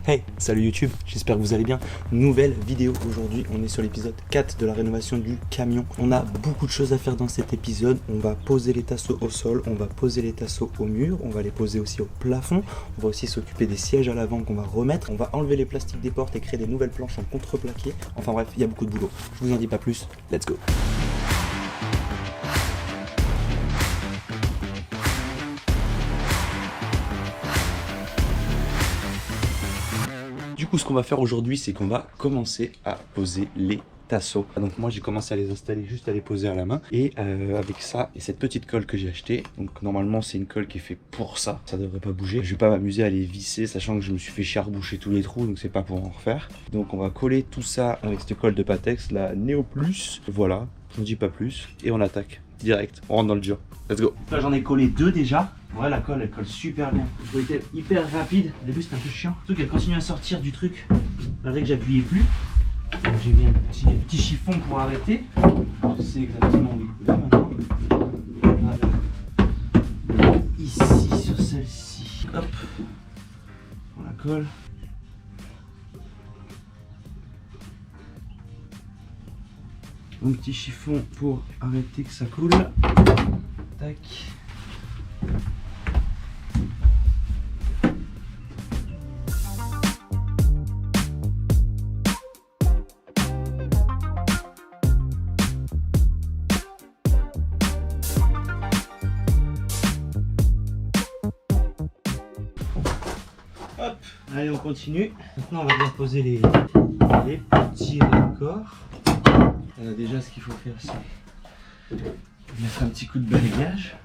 Hey, salut YouTube, j'espère que vous allez bien. Nouvelle vidéo aujourd'hui, on est sur l'épisode 4 de la rénovation du camion. On a beaucoup de choses à faire dans cet épisode. On va poser les tasseaux au sol, on va poser les tasseaux au mur, on va les poser aussi au plafond. On va aussi s'occuper des sièges à l'avant qu'on va remettre. On va enlever les plastiques des portes et créer des nouvelles planches en contreplaqué. Enfin bref, il y a beaucoup de boulot. Je vous en dis pas plus, let's go. Du coup, ce qu'on va faire aujourd'hui, c'est qu'on va commencer à poser les tasseaux. Donc moi, j'ai commencé à les installer, juste à les poser à la main. Et avec ça, et cette petite colle que j'ai achetée. Donc normalement, c'est une colle qui est faite pour ça. Ça devrait pas bouger. Je vais pas m'amuser à les visser, sachant que je me suis fait charboucher tous les trous. Donc c'est pas pour en refaire. Donc on va coller tout ça avec cette colle de Patex, la Neo Plus. Voilà, je ne dis pas plus. Et on attaque direct. On rentre dans le dur. Let's go. Là, j'en ai collé deux déjà. Ouais, la colle, elle colle super bien. Il faut être hyper rapide. Au début, c'était un peu chiant. Surtout qu'elle continue à sortir du truc malgré que j'appuyais plus. Donc, j'ai mis un petit chiffon pour arrêter. Je sais exactement où il est là maintenant. Voilà. Ici, sur celle-ci. Hop. On la colle. Un petit chiffon pour arrêter que ça coule. Tac. Hop, allez on continue. Maintenant on va bien poser les petits raccords. Déjà ce qu'il faut faire c'est mettre un petit coup de balayage.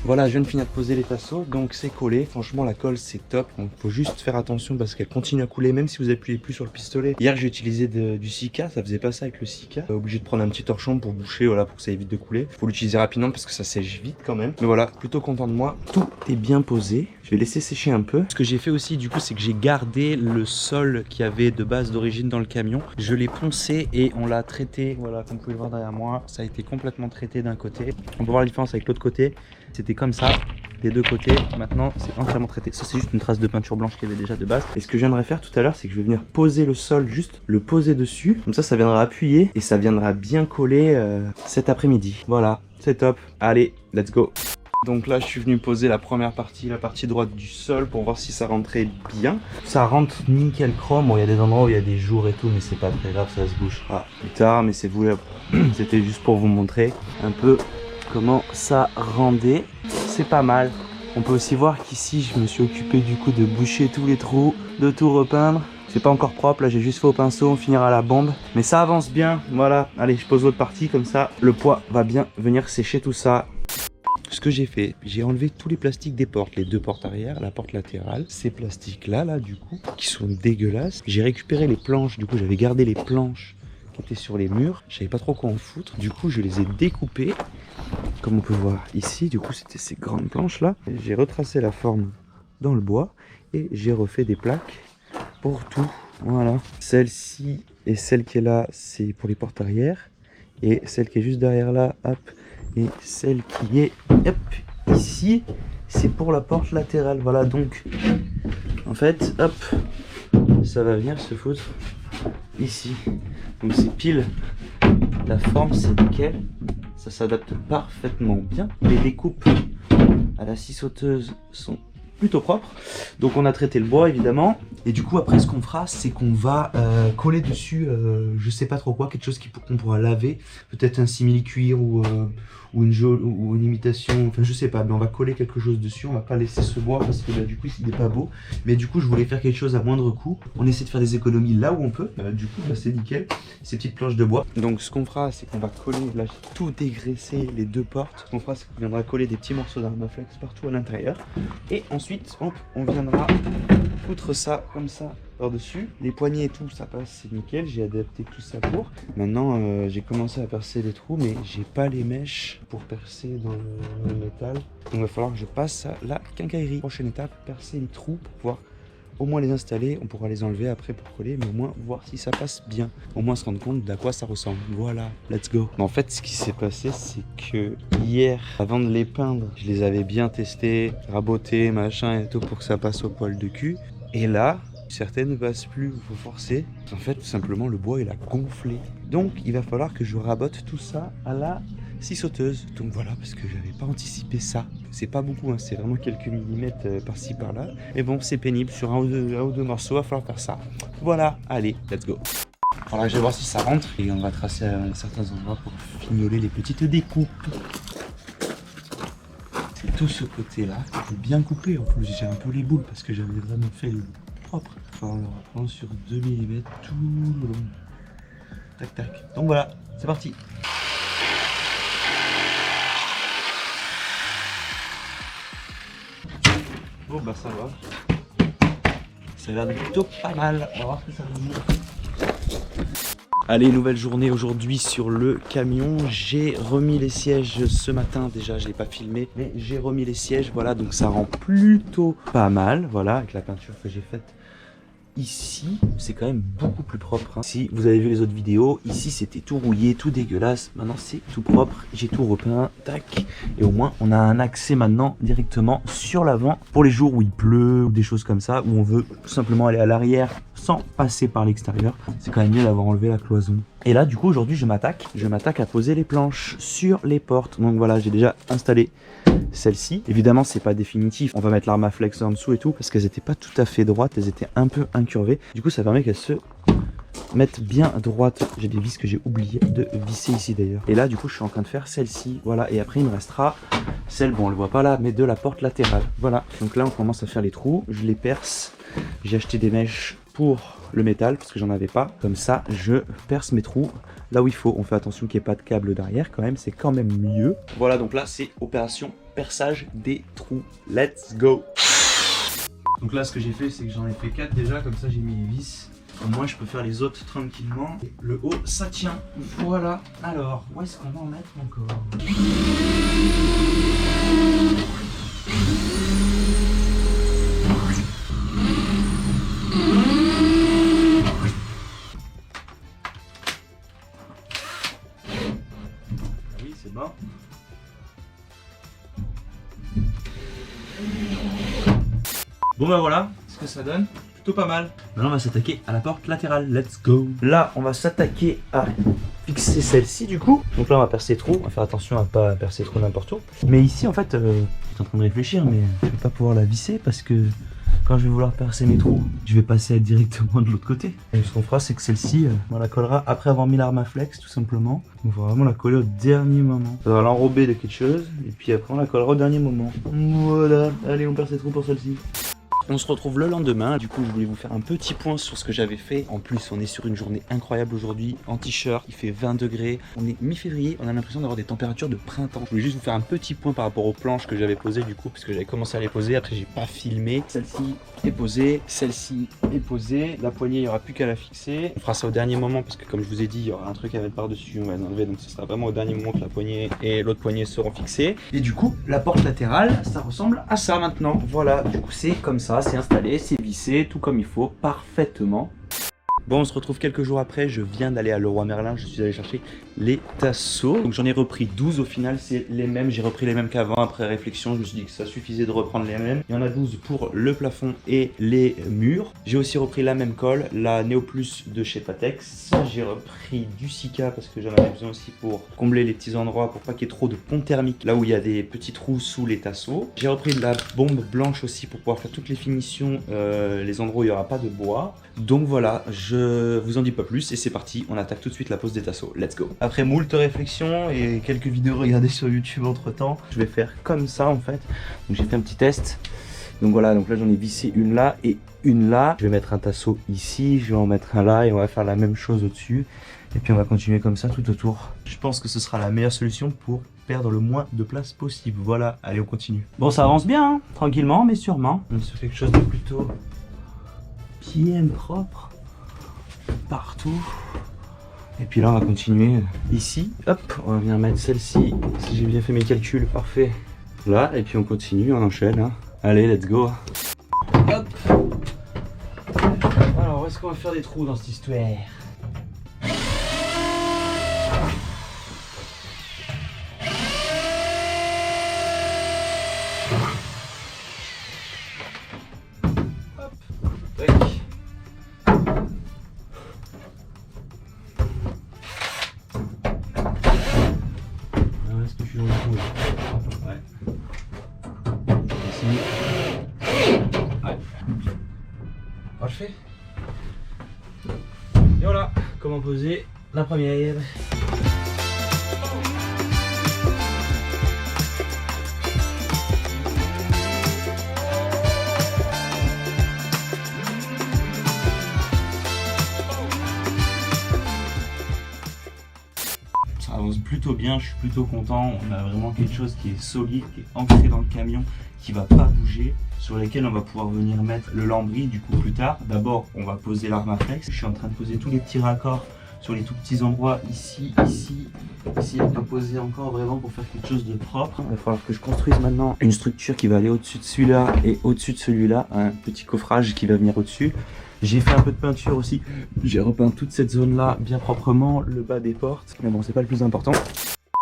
Voilà, je viens de finir de poser les tasseaux, donc c'est collé. Franchement, la colle, c'est top. Donc, faut juste faire attention parce qu'elle continue à couler, même si vous appuyez plus sur le pistolet. Hier, j'ai utilisé du Sika, ça faisait pas ça avec le Sika. Obligé de prendre un petit torchon pour boucher, voilà, pour que ça évite de couler. Faut l'utiliser rapidement parce que ça sèche vite quand même. Mais voilà, plutôt content de moi. Tout est bien posé. Je vais laisser sécher un peu. Ce que j'ai fait aussi, du coup, c'est que j'ai gardé le sol qu'il y avait de base d'origine dans le camion. Je l'ai poncé et on l'a traité. Voilà, comme vous pouvez le voir derrière moi, ça a été complètement traité d'un côté. On peut voir la différence avec l'autre côté. C'était comme ça, des deux côtés. Maintenant, c'est entièrement traité. Ça, c'est juste une trace de peinture blanche qu'il y avait déjà de base. Et ce que je viendrai faire tout à l'heure, c'est que je vais venir poser le sol, juste le poser dessus. Comme ça viendra appuyer et ça viendra bien coller cet après-midi. Voilà, c'est top. Allez, let's go. Donc là, je suis venu poser la première partie, la partie droite du sol pour voir si ça rentrait bien. Ça rentre nickel chrome. Bon, il y a des endroits où il y a des jours et tout, mais c'est pas très grave, ça se bougera plus tard. Mais c'est vous, c'était juste pour vous montrer un peu comment ça rendait. C'est pas mal. On peut aussi voir qu'ici je me suis occupé du coup de boucher tous les trous, de tout repeindre. C'est pas encore propre, là j'ai juste fait au pinceau, on finira à la bombe. Mais ça avance bien, voilà. Allez, je pose l'autre partie, comme ça le poids va bien venir sécher tout ça. Ce que j'ai fait, j'ai enlevé tous les plastiques des portes, les deux portes arrière, la porte latérale, ces plastiques là du coup, qui sont dégueulasses. J'ai récupéré les planches, du coup j'avais gardé les planches qui étaient sur les murs, je savais pas trop quoi en foutre. Du coup je les ai découpées, comme on peut voir ici, du coup c'était ces grandes planches là. J'ai retracé la forme dans le bois et j'ai refait des plaques pour tout, voilà. Celle-ci et celle qui est là, c'est pour les portes arrière, et celle qui est juste derrière là, hop. Et celle qui est hop, ici, c'est pour la porte latérale. Voilà, donc en fait, hop, ça va venir se foutre ici. Donc c'est pile la forme, c'est nickel. Ça s'adapte parfaitement bien. Les découpes à la scie sauteuse sont plutôt propres. Donc on a traité le bois évidemment. Et du coup après ce qu'on fera, c'est qu'on va coller dessus, je sais pas trop quoi, quelque chose qu'on pourra laver. Peut-être un simili-cuir ou une imitation, enfin je sais pas, mais on va coller quelque chose dessus. On va pas laisser ce bois parce que là, du coup il n'est pas beau. Mais du coup je voulais faire quelque chose à moindre coût. On essaie de faire des économies là où on peut. Du coup c'est nickel, ces petites planches de bois. Donc ce qu'on fera, c'est qu'on va coller, là j'ai tout dégraissé, les deux portes. Ce qu'on fera, c'est qu'on viendra coller des petits morceaux d'Armaflex partout à l'intérieur. Et ensuite hop, on viendra foutre ça comme ça par-dessus. Les poignées et tout, ça passe, c'est nickel. J'ai adapté tout ça pour. Maintenant, j'ai commencé à percer les trous, mais j'ai pas les mèches pour percer dans le métal. Donc il va falloir que je passe à la quincaillerie. Prochaine étape, percer les trous pour pouvoir au moins les installer. On pourra les enlever après pour coller, mais au moins voir si ça passe bien. Au moins se rendre compte d'à quoi ça ressemble. Voilà, let's go. En fait, ce qui s'est passé, c'est que hier, avant de les peindre, je les avais bien testés, rabotés, machin et tout pour que ça passe au poil de cul. Et là, certaines ne passent plus, il faut forcer. En fait, tout simplement, le bois, il a gonflé. Donc, il va falloir que je rabote tout ça à la scie sauteuse. Donc voilà, parce que j'avais pas anticipé ça. C'est pas beaucoup, hein, c'est vraiment quelques millimètres par-ci par-là. Mais bon, c'est pénible, sur un ou deux morceaux, il va falloir faire ça. Voilà, allez, let's go. Alors je vais voir si ça rentre et on va tracer à certains endroits pour fignoler les petites découpes. C'est tout ce côté-là, j'ai bien coupé en plus, j'ai un peu les boules parce que j'avais vraiment fait le propre. Enfin, on le reprend sur 2 mm tout le long. Tac tac. Donc voilà, c'est parti. Bon bah ça va. Ça a l'air plutôt pas mal. On va voir ce que ça donne. Allez, nouvelle journée aujourd'hui sur le camion. J'ai remis les sièges ce matin. Déjà, je l'ai pas filmé, mais j'ai remis les sièges. Voilà, donc ça rend plutôt pas mal. Voilà, avec la peinture que j'ai faite ici, c'est quand même beaucoup plus propre. Hein. Si vous avez vu les autres vidéos, ici c'était tout rouillé, tout dégueulasse. Maintenant c'est tout propre. J'ai tout repeint. Tac. Et au moins, on a un accès maintenant directement sur l'avant pour les jours où il pleut ou des choses comme ça, où on veut tout simplement aller à l'arrière sans passer par l'extérieur. C'est quand même mieux d'avoir enlevé la cloison. Et là, du coup, aujourd'hui, je m'attaque à poser les planches sur les portes. Donc voilà, j'ai déjà installé celle-ci. Évidemment, c'est pas définitif. On va mettre l'Armaflex en dessous et tout, parce qu'elles n'étaient pas tout à fait droites, elles étaient un peu incurvées. Du coup, ça permet qu'elles se mettent bien droites. J'ai des vis que j'ai oublié de visser ici d'ailleurs. Et là, du coup, je suis en train de faire celle-ci. Voilà, et après, il me restera celle, bon, on le voit pas là, mais de la porte latérale. Voilà, donc là, on commence à faire les trous. Je les perce. J'ai acheté des mèches pour le métal parce que j'en avais pas. Comme ça, je perce mes trous là où il faut. On fait attention qu'il n'y ait pas de câble derrière quand même, c'est quand même mieux. Voilà, donc là, c'est opération perçage des trous. Let's go. Donc là, ce que j'ai fait, c'est que j'en ai fait 4 déjà, comme ça j'ai mis les vis. Au moins, je peux faire les autres tranquillement. Et le haut, ça tient. Voilà. Alors, où est-ce qu'on va en mettre encore ? Oui, c'est bon. Bon bah voilà ce que ça donne, plutôt pas mal. Maintenant on va s'attaquer à la porte latérale, let's go. Là on va s'attaquer à fixer celle-ci du coup. Donc là on va percer trop, on va faire attention à pas percer trop n'importe où. Mais ici en fait, je suis en train de réfléchir mais je vais pas pouvoir la visser parce que quand je vais vouloir percer mes trous, je vais passer directement de l'autre côté. Et ce qu'on fera c'est que celle-ci, on la collera après avoir mis l'Armaflex tout simplement. On va vraiment la coller au dernier moment. On va l'enrober de quelque chose et puis après on la collera au dernier moment. Voilà, allez on perce les trous pour celle-ci. On se retrouve le lendemain, du coup je voulais vous faire un petit point sur ce que j'avais fait. En plus on est sur une journée incroyable aujourd'hui, en t-shirt, il fait 20 degrés. On est mi-février, on a l'impression d'avoir des températures de printemps. Je voulais juste vous faire un petit point par rapport aux planches que j'avais posées du coup, parce que j'avais commencé à les poser, après j'ai pas filmé. Celle-ci est posée, celle-ci est posée. La poignée, il n'y aura plus qu'à la fixer. On fera ça au dernier moment parce que comme je vous ai dit, il y aura un truc à mettre par-dessus, on va l'enlever, donc ce sera vraiment au dernier moment que la poignée et l'autre poignée seront fixées. Et du coup, la porte latérale, ça ressemble à ça maintenant. Voilà, du coup c'est comme ça. C'est installé, c'est vissé, tout comme il faut, parfaitement. Bon, on se retrouve quelques jours après, je viens d'aller à Leroy Merlin, je suis allé chercher les tasseaux. Donc j'en ai repris 12 au final, c'est les mêmes, j'ai repris les mêmes qu'avant. Après réflexion, je me suis dit que ça suffisait de reprendre les mêmes. Il y en a 12 pour le plafond et les murs. J'ai aussi repris la même colle, la Neo Plus de chez Patex. J'ai repris du Sika parce que j'en avais besoin aussi pour combler les petits endroits, pour pas qu'il y ait trop de pont thermique là où il y a des petits trous sous les tasseaux. J'ai repris de la bombe blanche aussi pour pouvoir faire toutes les finitions, les endroits où il n'y aura pas de bois. Donc voilà, je vous en dis pas plus et c'est parti, on attaque tout de suite la pose des tasseaux, let's go. Après moult réflexions et quelques vidéos regardées sur YouTube entre temps, je vais faire comme ça en fait. Donc j'ai fait un petit test, donc voilà, donc là j'en ai vissé une là et une là. Je vais mettre un tasseau ici, je vais en mettre un là et on va faire la même chose au-dessus. Et puis on va continuer comme ça tout autour. Je pense que ce sera la meilleure solution pour perdre le moins de place possible. Voilà, allez on continue. Bon ça avance bien, hein, tranquillement mais sûrement. On est sur quelque chose de plutôt bien propre partout. Et puis là, on va continuer ici. Hop, on va venir mettre celle-ci. Si j'ai bien fait mes calculs, parfait. Là, et puis on continue, on enchaîne. Hein. Allez, let's go. Hop. Alors, où est-ce qu'on va faire des trous dans cette histoire? Hop. Tac. Alors, est-ce que je suis dans le trou là? Ouais. Ici. Ouais. Parfait. Et voilà comment poser la première. Ça avance plutôt bien, je suis plutôt content. On a vraiment quelque chose qui est solide, qui est ancré dans le camion, qui va pas bouger, sur lesquels on va pouvoir venir mettre le lambris du coup plus tard. D'abord, on va poser l'Armaflex. Je suis en train de poser tous les petits raccords sur les tout petits endroits ici, ici, ici. On va poser encore vraiment pour faire quelque chose de propre. Il va falloir que je construise maintenant une structure qui va aller au-dessus de celui-là et au-dessus de celui-là. Un petit coffrage qui va venir au-dessus. J'ai fait un peu de peinture aussi. J'ai repeint toute cette zone-là bien proprement, le bas des portes. Mais bon, c'est pas le plus important.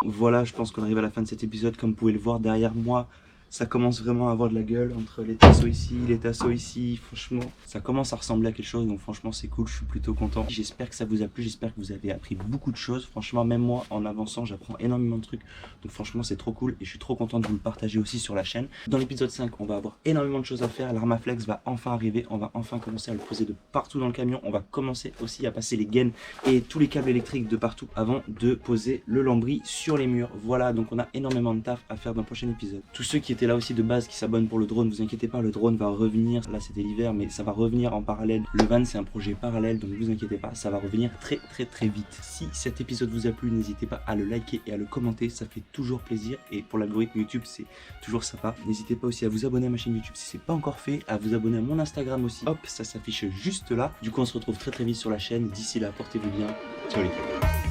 Voilà, je pense qu'on arrive à la fin de cet épisode. Comme vous pouvez le voir derrière moi, ça commence vraiment à avoir de la gueule entre les tasseaux ici, franchement, ça commence à ressembler à quelque chose, donc franchement c'est cool, je suis plutôt content. J'espère que ça vous a plu, j'espère que vous avez appris beaucoup de choses, franchement même moi en avançant j'apprends énormément de trucs, donc franchement c'est trop cool et je suis trop content de vous le partager aussi sur la chaîne. Dans l'épisode 5, on va avoir énormément de choses à faire, l'Armaflex va enfin arriver, on va enfin commencer à le poser de partout dans le camion, on va commencer aussi à passer les gaines et tous les câbles électriques de partout avant de poser le lambris sur les murs. Voilà, donc on a énormément de taf à faire dans le prochain épisode. Tous ceux qui étaient là aussi de base qui s'abonnent pour le drone, vous inquiétez pas, le drone va revenir, là c'était l'hiver mais ça va revenir en parallèle, le van c'est un projet parallèle donc vous inquiétez pas, ça va revenir très vite. Si cet épisode vous a plu, n'hésitez pas à le liker et à le commenter, ça fait toujours plaisir et pour l'algorithme YouTube c'est toujours sympa. N'hésitez pas aussi à vous abonner à ma chaîne YouTube si c'est pas encore fait, à vous abonner à mon Instagram aussi, hop ça s'affiche juste là. Du coup on se retrouve très vite sur la chaîne, d'ici là portez-vous bien, ciao les gars.